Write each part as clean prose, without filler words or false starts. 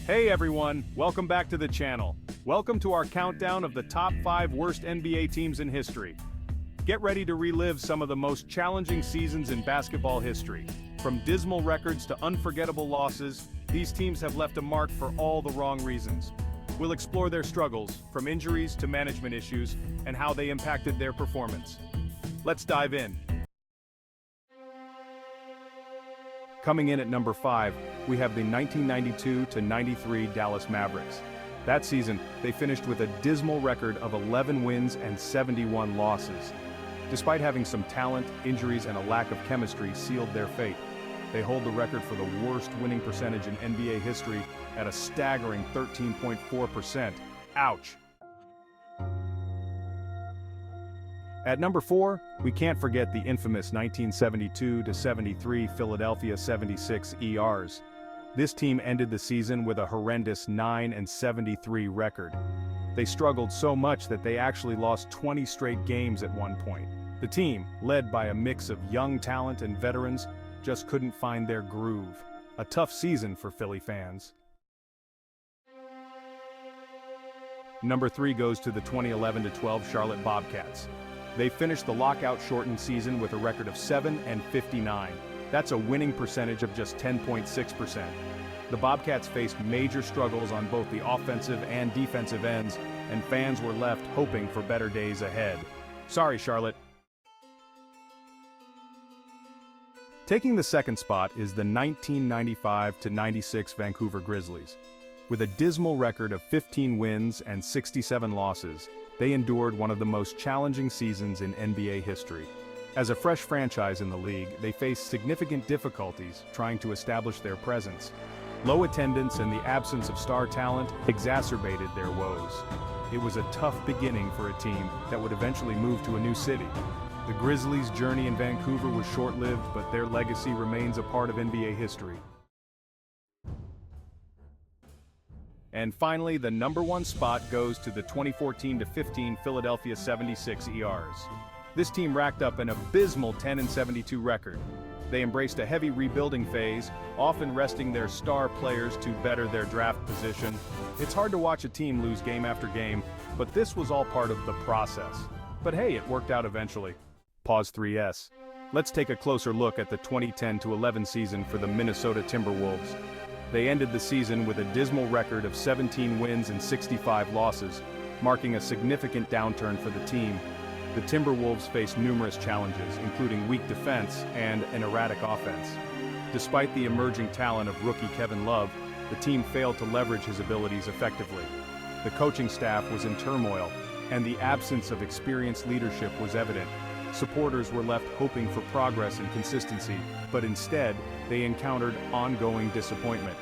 Hey everyone, welcome back to the channel. Welcome to our countdown of the top 5 worst NBA teams in history. Get ready to relive some of the most challenging seasons in basketball history. From dismal records to unforgettable losses, these teams have left a mark for all the wrong reasons. We'll explore their struggles, from injuries to management issues, and how they impacted their performance. Let's dive in. Coming in at number 5, we have the 1992-93 Dallas Mavericks. That season, they finished with a dismal record of 11 wins and 71 losses. Despite having some talent, injuries, and a lack of chemistry sealed their fate. They hold the record for the worst winning percentage in NBA history at a staggering 13.4%. Ouch! At number 4, we can't forget the infamous 1972-73 Philadelphia 76ers. This team ended the season with a horrendous 9-73 record. They struggled so much that they actually lost 20 straight games at one point. The team, led by a mix of young talent and veterans, just couldn't find their groove. A tough season for Philly fans. Number 3 goes to the 2011-12 Charlotte Bobcats. They finished the lockout-shortened season with a record of 7-59. That's a winning percentage of just 10.6%. The Bobcats faced major struggles on both the offensive and defensive ends, and fans were left hoping for better days ahead. Sorry, Charlotte. Taking the second spot is the 1995-96 Vancouver Grizzlies. With a dismal record of 15 wins and 67 losses, they endured one of the most challenging seasons in NBA history. As a fresh franchise in the league, they faced significant difficulties trying to establish their presence. Low attendance and the absence of star talent exacerbated their woes. It was a tough beginning for a team that would eventually move to a new city. The Grizzlies' journey in Vancouver was short-lived, but their legacy remains a part of NBA history. And finally, the number 1 spot goes to the 2014-15 Philadelphia 76ers. This team racked up an abysmal 10-72 record. They embraced a heavy rebuilding phase, often resting their star players to better their draft position. It's hard to watch a team lose game after game, but this was all part of the process. But hey, it worked out eventually. Pause 3S. Let's take a closer look at the 2010-11 season for the Minnesota Timberwolves. They ended the season with a dismal record of 17 wins and 65 losses, marking a significant downturn for the team. The Timberwolves faced numerous challenges, including weak defense and an erratic offense. Despite the emerging talent of rookie Kevin Love, the team failed to leverage his abilities effectively. The coaching staff was in turmoil, and the absence of experienced leadership was evident. Supporters were left hoping for progress and consistency, but instead, they encountered ongoing disappointment.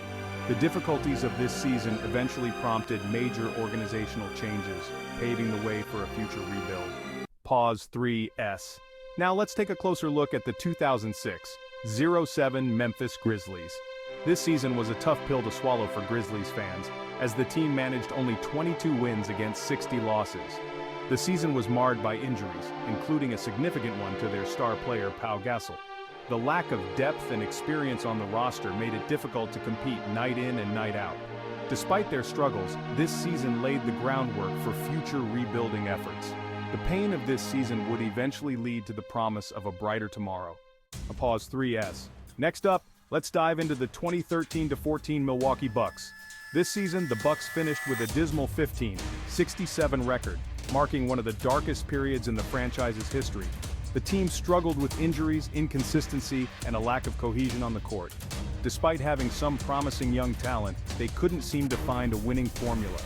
The difficulties of this season eventually prompted major organizational changes, paving the way for a future rebuild. Pause 3S. Now let's take a closer look at the 2006-07 Memphis Grizzlies. This season was a tough pill to swallow for Grizzlies fans, as the team managed only 22 wins against 60 losses. The season was marred by injuries, including a significant one to their star player Pau Gasol. The lack of depth and experience on the roster made it difficult to compete night in and night out. Despite their struggles, this season laid the groundwork for future rebuilding efforts. The pain of this season would eventually lead to the promise of a brighter tomorrow. A pause 3S. Next up, let's dive into the 2013-14 Milwaukee Bucks. This season, the Bucks finished with a dismal 15-67 record, marking one of the darkest periods in the franchise's history. The team struggled with injuries, inconsistency, and a lack of cohesion on the court. Despite having some promising young talent, they couldn't seem to find a winning formula.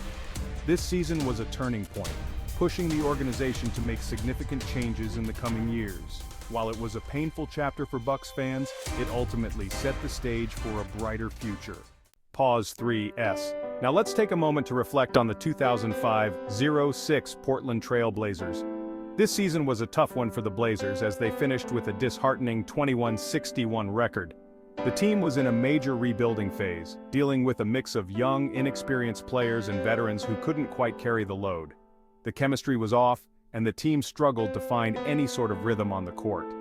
This season was a turning point, pushing the organization to make significant changes in the coming years. While it was a painful chapter for Bucks fans, it ultimately set the stage for a brighter future. Pause 3S. Now let's take a moment to reflect on the 2005-06 Portland Trail Blazers. This season was a tough one for the Blazers as they finished with a disheartening 21-61 record. The team was in a major rebuilding phase, dealing with a mix of young, inexperienced players and veterans who couldn't quite carry the load. The chemistry was off, and the team struggled to find any sort of rhythm on the court.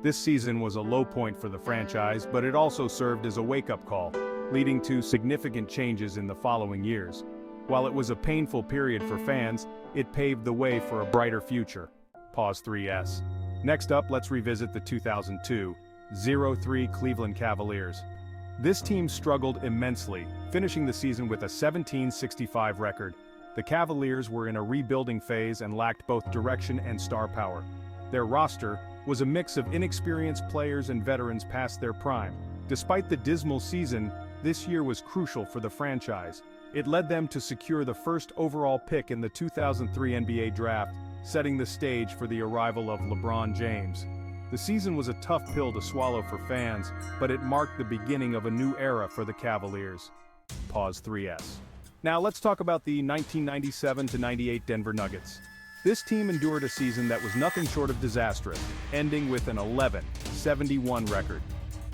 This season was a low point for the franchise, but it also served as a wake-up call. leading to significant changes in the following years. While it was a painful period for fans, it paved the way for a brighter future. Pause 3S. Next up, let's revisit the 2002-03 Cleveland Cavaliers. This team struggled immensely, finishing the season with a 17-65 record. The Cavaliers were in a rebuilding phase and lacked both direction and star power. Their roster was a mix of inexperienced players and veterans past their prime. Despite the dismal season, this year was crucial for the franchise. It led them to secure the first overall pick in the 2003 NBA Draft, setting the stage for the arrival of LeBron James. The season was a tough pill to swallow for fans, but it marked the beginning of a new era for the Cavaliers. Pause 3S. Now let's talk about the 1997-98 Denver Nuggets. This team endured a season that was nothing short of disastrous, ending with an 11-71 record.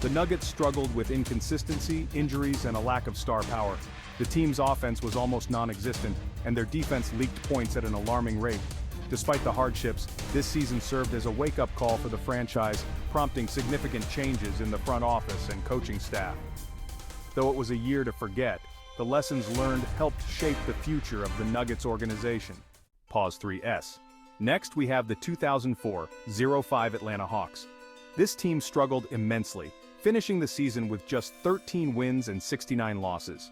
The Nuggets struggled with inconsistency, injuries, and a lack of star power. The team's offense was almost non-existent, and their defense leaked points at an alarming rate. Despite the hardships, this season served as a wake-up call for the franchise, prompting significant changes in the front office and coaching staff. Though it was a year to forget, the lessons learned helped shape the future of the Nuggets organization. Pause 3S. Next, we have the 2004-05 Atlanta Hawks. This team struggled immensely, finishing the season with just 13 wins and 69 losses.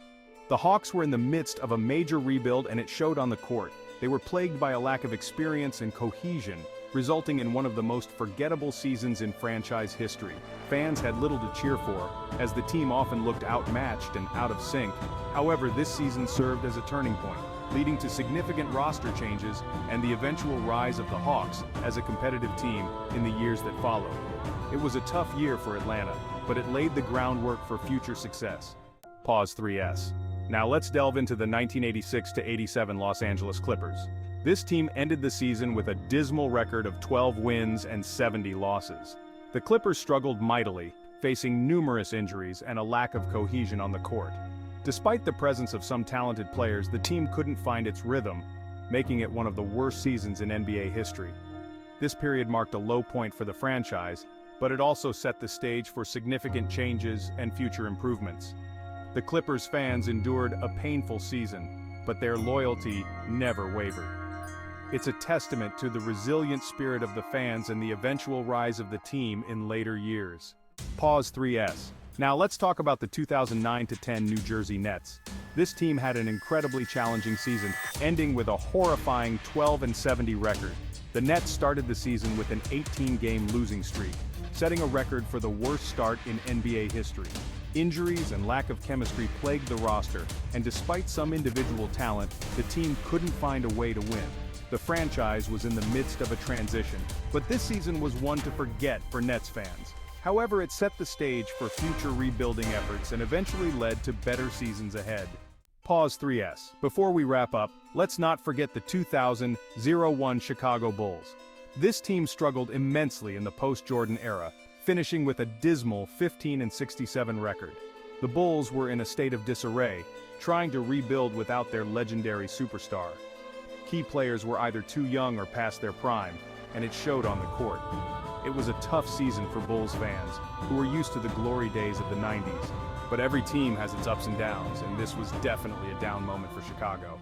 The Hawks were in the midst of a major rebuild, and it showed on the court. They were plagued by a lack of experience and cohesion, resulting in one of the most forgettable seasons in franchise history. Fans had little to cheer for, as the team often looked outmatched and out of sync. However, this season served as a turning point, leading to significant roster changes and the eventual rise of the Hawks as a competitive team in the years that followed. It was a tough year for Atlanta, but it laid the groundwork for future success. Pause 3S. Now let's delve into the 1986-87 Los Angeles Clippers. This team ended the season with a dismal record of 12 wins and 70 losses. The Clippers struggled mightily, facing numerous injuries and a lack of cohesion on the court. Despite the presence of some talented players, the team couldn't find its rhythm, making it one of the worst seasons in NBA history. This period marked a low point for the franchise, but it also set the stage for significant changes and future improvements. The Clippers fans endured a painful season, but their loyalty never wavered. It's a testament to the resilient spirit of the fans and the eventual rise of the team in later years. Pause 3S. Now let's talk about the 2009-10 New Jersey Nets. This team had an incredibly challenging season, ending with a horrifying 12-70 record. The Nets started the season with an 18-game losing streak, setting a record for the worst start in NBA history. Injuries and lack of chemistry plagued the roster, and despite some individual talent, the team couldn't find a way to win. The franchise was in the midst of a transition, but this season was one to forget for Nets fans. However, it set the stage for future rebuilding efforts and eventually led to better seasons ahead. Pause 3S. Before we wrap up, let's not forget the 2001 Chicago Bulls. This team struggled immensely in the post-Jordan era, finishing with a dismal 15-67 record. The Bulls were in a state of disarray, trying to rebuild without their legendary superstar. Key players were either too young or past their prime, and it showed on the court. It was a tough season for Bulls fans, who were used to the glory days of the 90s. But every team has its ups and downs, and this was definitely a down moment for Chicago.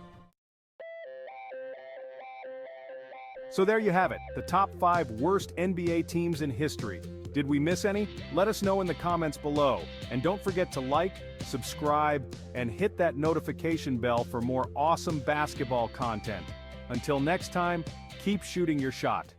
So there you have it, the top 5 worst NBA teams in history. Did we miss any? Let us know in the comments below. And don't forget to like, subscribe, and hit that notification bell for more awesome basketball content. Until next time, keep shooting your shot.